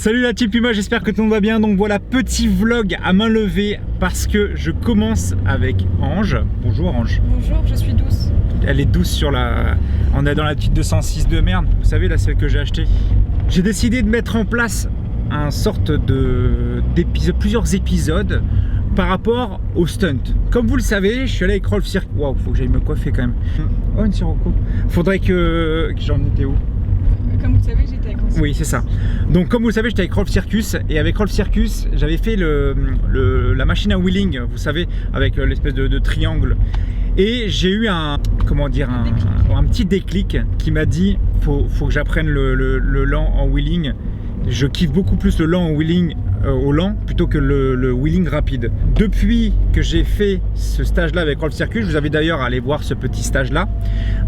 Salut la team Puma, j'espère que tout le monde va bien. Donc voilà, petit vlog à main levée parce que je commence avec Ange. Bonjour Ange. Bonjour, je suis douce. Elle est douce sur la... On est dans la petite 206 de merde, vous savez, là, celle que j'ai achetée. J'ai décidé de mettre en place un sorte plusieurs épisodes par rapport au stunt. Comme vous le savez, je suis allé avec Rolf Circus. Waouh, faut que j'aille me coiffer quand même. Oh, une sirocco. Faudrait que j'en étais où? Comme vous le savez, j'étais avec Rolf. Oui, c'est ça. Donc, comme vous le savez, j'étais avec Rolf Circus. Et avec Rolf Circus, j'avais fait la machine à wheeling, vous savez, avec l'espèce de triangle. Et j'ai eu un petit déclic qui m'a dit faut que j'apprenne le lent en wheeling. Je kiffe beaucoup plus le lent en wheeling au lent plutôt que le wheeling rapide. Depuis que j'ai fait ce stage là avec Rolf Circus, je vous invite d'ailleurs à aller voir ce petit stage là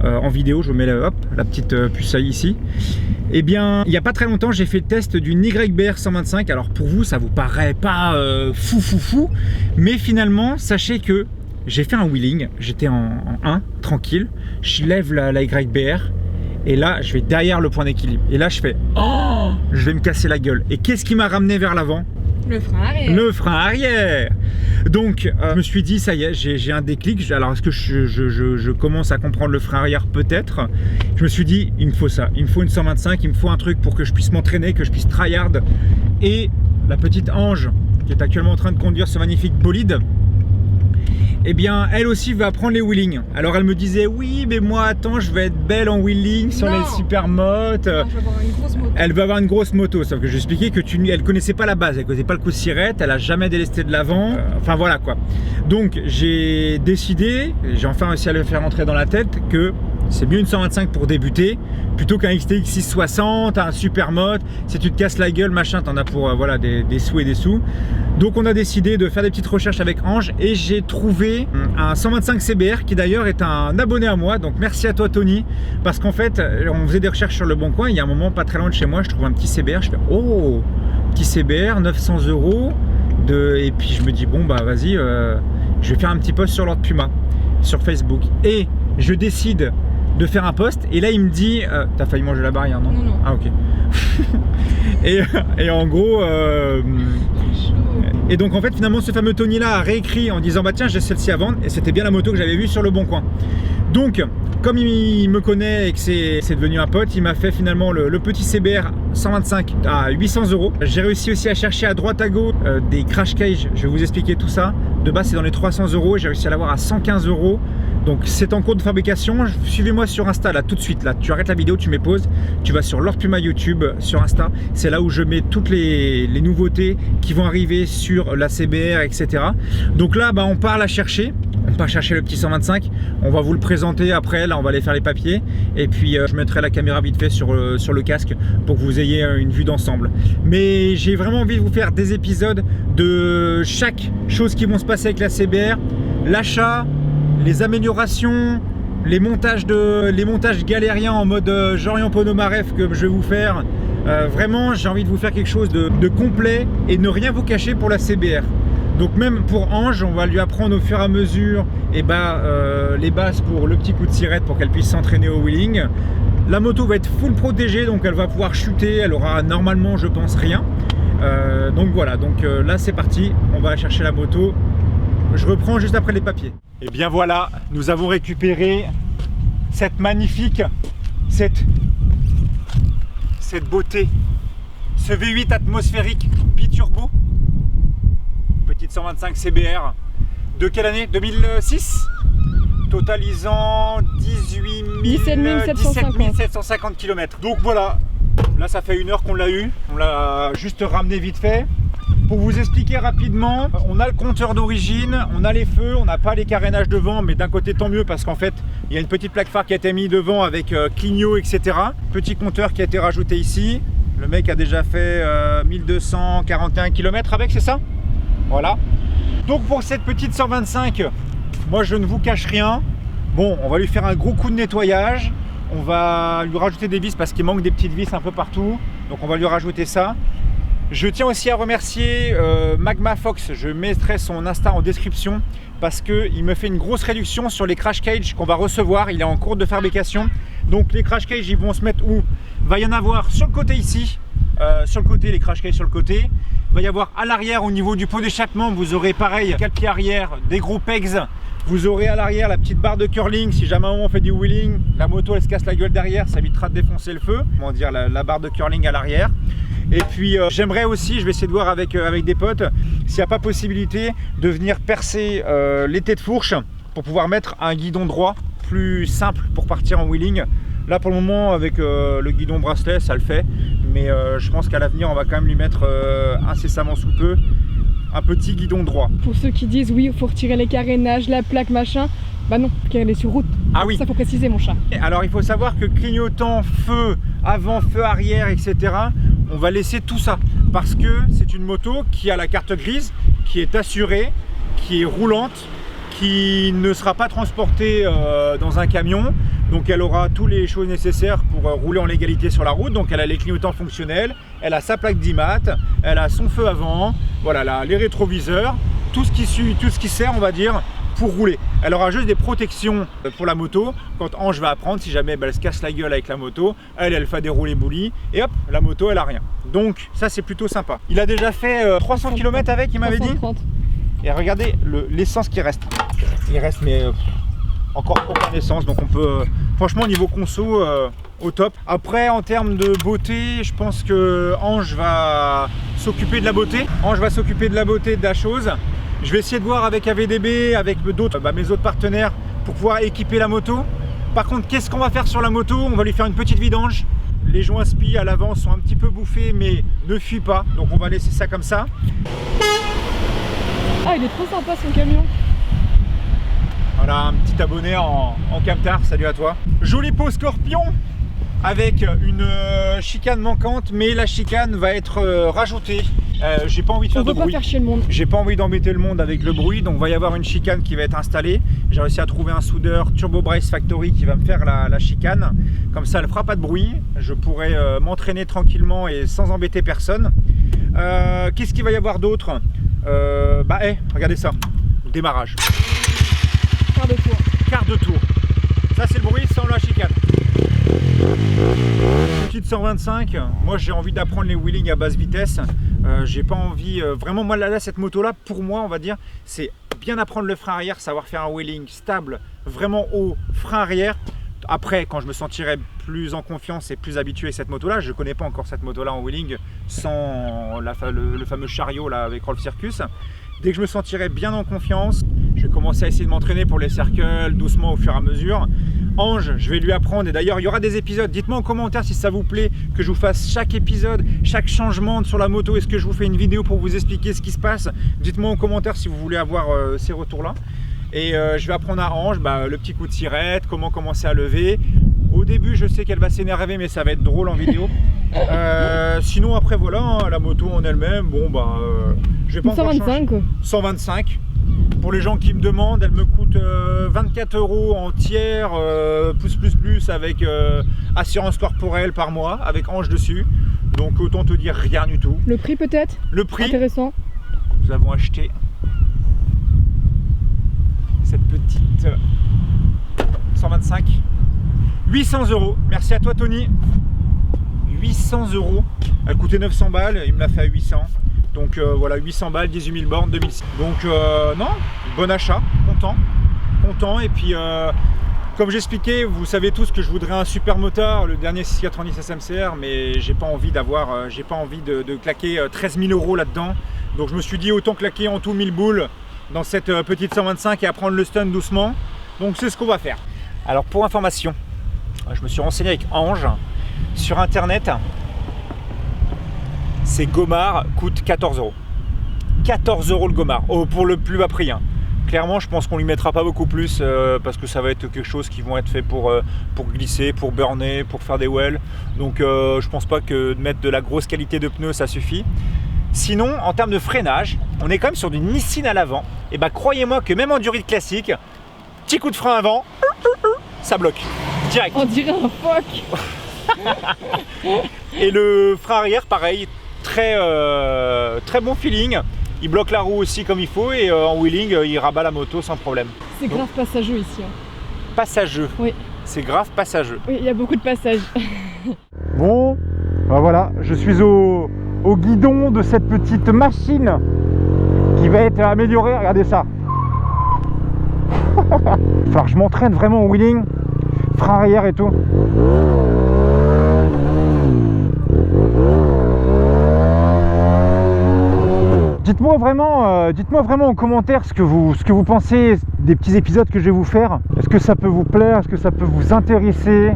en vidéo. Je vous mets la petite puce ici. Eh bien, il n'y a pas très longtemps, j'ai fait le test d'une YBR 125. Alors pour vous, ça vous paraît pas fou, mais finalement, sachez que j'ai fait un wheeling, j'étais en 1, tranquille, je lève la YBR et là je vais derrière le point d'équilibre et là je fais oh, je vais me casser la gueule. Et qu'est-ce qui m'a ramené vers l'avant? Le frein arrière. Le frein arrière. Donc je me suis dit ça y est, j'ai un déclic. Alors est-ce que je commence à comprendre le frein arrière? Peut-être. Je me suis dit il me faut ça, il me faut une 125, il me faut un truc pour que je puisse m'entraîner, que je puisse tryhard. Et la petite Ange qui est actuellement en train de conduire ce magnifique bolide, eh bien, elle aussi va apprendre les wheelings. Alors, elle me disait, oui, mais moi, attends, je vais être belle en wheeling sur les supermotos. Non, je vais avoir une grosse moto. Elle va avoir une grosse moto, sauf que je expliquais que elle connaissait pas la base, elle connaissait pas le coup de sirette, elle a jamais délesté de l'avant. Enfin, voilà quoi. Donc, j'ai décidé, j'ai enfin réussi à le faire entrer dans la tête que c'est mieux une 125 pour débuter plutôt qu'un XTX 660, un supermoto. Si tu te casses la gueule, machin, t'en as pour voilà, des sous et des sous. Donc on a décidé de faire des petites recherches avec Ange et j'ai trouvé un 125 CBR qui d'ailleurs est un abonné à moi. Donc merci à toi Tony, parce qu'en fait on faisait des recherches sur le bon coin. Il y a un moment pas très loin de chez moi, je trouve un petit CBR. Je fais oh, petit CBR, 900 €. Et puis je me dis bon bah vas-y, je vais faire un petit post sur Lord Puma sur Facebook. Et je décide de faire un post et là il me dit t'as failli manger la barrière, non? Non. Ah ok. et en gros et donc en fait finalement ce fameux Tony là a réécrit en disant bah tiens j'ai celle-ci à vendre, et c'était bien la moto que j'avais vue sur le bon coin. Donc comme il me connaît et que c'est devenu un pote, il m'a fait finalement le petit CBR 125 à 800 €. J'ai réussi aussi à chercher à droite à gauche des crash cage, je vais vous expliquer tout ça. De base c'est dans les 300 €, j'ai réussi à l'avoir à 115 €. Donc c'est en cours de fabrication. Suivez-moi sur Insta là tout de suite. Là tu arrêtes la vidéo, tu mets pause, tu vas sur Lord Puma YouTube sur Insta. C'est là où je mets toutes les nouveautés qui vont arriver sur la CBR, etc. Donc là bah, on part la chercher. On part chercher le petit 125. On va vous le présenter après. Là on va aller faire les papiers. Et puis je mettrai la caméra vite fait sur le casque pour que vous ayez une vue d'ensemble. Mais j'ai vraiment envie de vous faire des épisodes de chaque chose qui vont se passer avec la CBR. L'achat, les améliorations, les montages galériens en mode Jorian Ponomareff que je vais vous faire. Vraiment j'ai envie de vous faire quelque chose de complet et ne rien vous cacher pour la CBR. Donc même pour Ange, on va lui apprendre au fur et à mesure les bases pour le petit coup de sirette pour qu'elle puisse s'entraîner au wheeling. La moto va être full protégée, donc elle va pouvoir chuter, elle aura normalement je pense rien. Donc voilà, donc là c'est parti, on va aller chercher la moto. Je reprends juste après les papiers. Et bien voilà, nous avons récupéré cette magnifique, cette beauté, ce V8 atmosphérique biturbo, petite 125 CBR, de quelle année? 2006, totalisant 17 750 km. Donc voilà, là ça fait 1 heure qu'on l'a eu, on l'a juste ramené vite fait. Pour vous expliquer rapidement, on a le compteur d'origine, on a les feux, on n'a pas les carénages devant, mais d'un côté tant mieux parce qu'en fait il y a une petite plaque phare qui a été mise devant avec clignot, etc. Petit compteur qui a été rajouté ici. Le mec a déjà fait 1241 km avec, c'est ça? Voilà. Donc pour cette petite 125, moi je ne vous cache rien. Bon, on va lui faire un gros coup de nettoyage. On va lui rajouter des vis parce qu'il manque des petites vis un peu partout. Donc on va lui rajouter ça. Je tiens aussi à remercier Magma Fox, je mettrai son Insta en description parce qu'il me fait une grosse réduction sur les crash cages qu'on va recevoir. Il est en cours de fabrication. Donc les crash cages ils vont se mettre où? Va y en avoir sur le côté ici, sur le côté, les crash cages sur le côté. Il va y avoir à l'arrière, au niveau du pot d'échappement, vous aurez pareil, 4 pieds arrière, des gros pegs. Vous aurez à l'arrière la petite barre de curling. Si jamais on fait du wheeling, la moto elle se casse la gueule derrière, ça évitera de défoncer le feu. Comment dire, la barre de curling à l'arrière. Et puis j'aimerais aussi, je vais essayer de voir avec des potes, s'il n'y a pas possibilité de venir percer les têtes de fourche pour pouvoir mettre un guidon droit plus simple pour partir en wheeling. Là pour le moment avec le guidon bracelet ça le fait, mais je pense qu'à l'avenir on va quand même lui mettre incessamment sous peu un petit guidon droit. Pour ceux qui disent oui, il faut retirer les carénages, la plaque, machin, bah non, car elle est sur route. Ah oui. Ça faut préciser mon chat. Alors il faut savoir que clignotant, feu avant, feu arrière, etc. on va laisser tout ça parce que c'est une moto qui a la carte grise, qui est assurée, qui est roulante, qui ne sera pas transportée dans un camion. Donc elle aura toutes les choses nécessaires pour rouler en légalité sur la route. Donc elle a les clignotants fonctionnels, elle a sa plaque d'IMAT, elle a son feu avant, voilà, là, les rétroviseurs, tout ce qui sert on va dire pour rouler. Elle aura juste des protections pour la moto quand Ange va apprendre, si jamais elle se casse la gueule avec la moto, elle fait des roulés boulis et hop, la moto elle a rien. Donc ça c'est plutôt sympa. Il a déjà fait 300 km avec, il m'avait dit. Et regardez l'essence qui reste. Il reste mais encore aucun essence, donc on peut franchement niveau conso au top. Après en termes de beauté, je pense que Ange va s'occuper de la beauté. Ange va s'occuper de la beauté de la chose. Je vais essayer de voir avec AVDB, avec d'autres, mes autres partenaires pour pouvoir équiper la moto. Par contre, qu'est-ce qu'on va faire sur la moto? On va lui faire une petite vidange. Les joints spi à l'avant sont un petit peu bouffés mais ne fuient pas, donc on va laisser ça comme ça. Ah, il est trop sympa son camion. Voilà, un petit abonné en camtar, salut à toi. Joli pot Scorpion avec une chicane manquante, mais la chicane va être rajoutée. J'ai pas envie de faire de bruit. On peut pas faire chier le monde. J'ai pas envie d'embêter le monde avec le bruit, donc il va y avoir une chicane qui va être installée. J'ai réussi à trouver un soudeur Turbo Brace Factory qui va me faire la chicane. Comme ça, elle fera pas de bruit. Je pourrai m'entraîner tranquillement et sans embêter personne. Qu'est-ce qu'il va y avoir d'autre? Regardez ça, démarrage. Quart de tour. Quart de tour. Ça c'est le bruit sans la chicane. Petite 125, moi j'ai envie d'apprendre les wheelings à basse vitesse. J'ai pas envie, vraiment moi là cette moto là pour moi on va dire c'est bien apprendre le frein arrière, savoir faire un wheeling stable, vraiment haut, frein arrière. Après quand je me sentirai plus en confiance et plus habitué à cette moto là, je connais pas encore cette moto là en wheeling sans le fameux chariot là avec Rolf Circus. Dès que je me sentirai bien en confiance, je vais commencer à essayer de m'entraîner pour les circles doucement au fur et à mesure. Ange, je vais lui apprendre et d'ailleurs il y aura des épisodes. Dites-moi en commentaire si ça vous plaît que je vous fasse chaque épisode, chaque changement sur la moto. Est-ce que je vous fais une vidéo pour vous expliquer ce qui se passe? Dites-moi en commentaire si vous voulez avoir ces retours là. Et je vais apprendre à Ange le petit coup de sirette, comment commencer à lever. Au début je sais qu'elle va s'énerver mais ça va être drôle en vidéo. Sinon après voilà, hein, la moto en elle-même, je vais pas 125 quoi. 125. Pour les gens qui me demandent, elle me coûte 24 € en tiers, plus avec assurance corporelle par mois, avec Ange dessus. Donc autant te dire rien du tout. Le prix peut-être? Le prix, intéressant. Nous avons acheté cette petite 125. 800 €. Merci à toi Tony. 800 €. Elle coûtait 900 balles, il me l'a fait à 800. Donc voilà, 800 balles, 18 000 bornes, 2006. Donc non, bon achat, content. Et puis comme j'expliquais, vous savez tous que je voudrais un super motard, le dernier 690 SMCR, mais j'ai pas envie de claquer 13 000 € là-dedans. Donc je me suis dit autant claquer en tout 1000 boules dans cette petite 125 et apprendre le stun doucement. Donc c'est ce qu'on va faire. Alors pour information, je me suis renseigné avec Ange sur internet. Ces gomards coûtent 14 €. 14 € le gomard, pour le plus bas prix. Hein. Clairement, je pense qu'on lui mettra pas beaucoup plus parce que ça va être quelque chose qui vont être fait pour glisser, pour burner, pour faire des wells. Donc je pense pas que de mettre de la grosse qualité de pneus, ça suffit. Sinon, en termes de freinage, on est quand même sur du Nissin à l'avant. Et croyez-moi que même en durite classique, petit coup de frein avant, ça bloque. Direct. On dirait un phoque. Et le frein arrière, pareil. Très bon feeling, il bloque la roue aussi comme il faut et en wheeling il rabat la moto sans problème. C'est grave passageux ici. Hein. Passageux? Oui. C'est grave passageux. Oui, il y a beaucoup de passages. Bon, Ben voilà, je suis au guidon de cette petite machine qui va être améliorée. Regardez ça. Il va que je m'entraîne vraiment au wheeling, frein arrière et tout. Dites-moi vraiment en commentaire ce que vous pensez des petits épisodes que je vais vous faire. Est-ce que ça peut vous plaire? Est-ce que ça peut vous intéresser?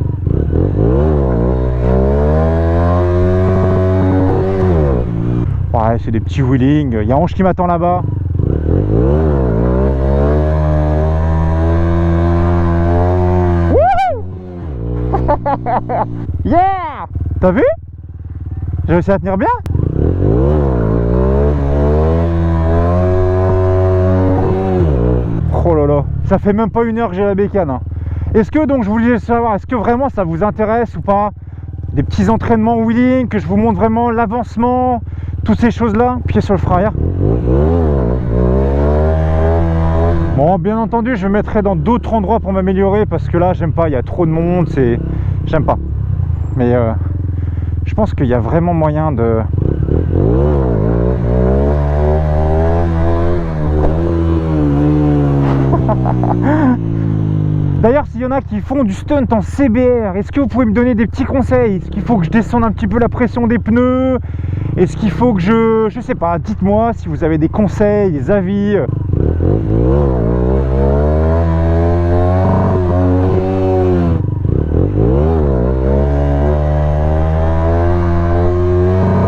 Ouais, c'est des petits wheelings. Il y a Ange qui m'attend là-bas. Yeah! T'as vu? J'ai réussi à tenir bien? Oh là là, ça fait même pas 1 heure que j'ai la bécane. Hein. Est-ce que, donc je voulais savoir, est-ce que vraiment ça vous intéresse ou pas? Des petits entraînements wheeling, que je vous montre vraiment l'avancement, toutes ces choses-là. Pied sur le frein arrière. Bon, bien entendu, je me mettrai dans d'autres endroits pour m'améliorer parce que là, j'aime pas, il y a trop de monde, j'aime pas. Mais je pense qu'il y a vraiment moyen de... D'ailleurs, s'il y en a qui font du stunt en CBR, est-ce que vous pouvez me donner des petits conseils? Est-ce qu'il faut que je descende un petit peu la pression des pneus? Est-ce qu'il faut que je sais pas, dites-moi si vous avez des conseils, des avis.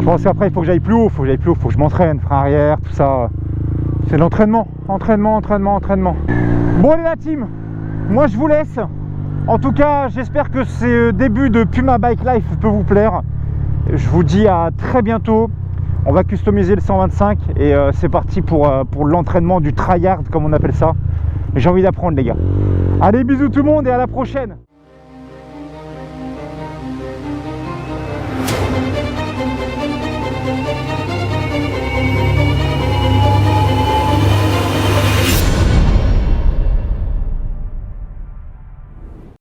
Je pense qu'après il faut que j'aille plus haut, faut que je m'entraîne, frein arrière, tout ça. C'est de l'entraînement, entraînement. Bon allez la team, moi je vous laisse. En tout cas, j'espère que ce début de Puma Bike Life peut vous plaire. Je vous dis à très bientôt. On va customiser le 125 et c'est parti pour l'entraînement du tryhard comme on appelle ça. J'ai envie d'apprendre les gars. Allez, bisous tout le monde et à la prochaine.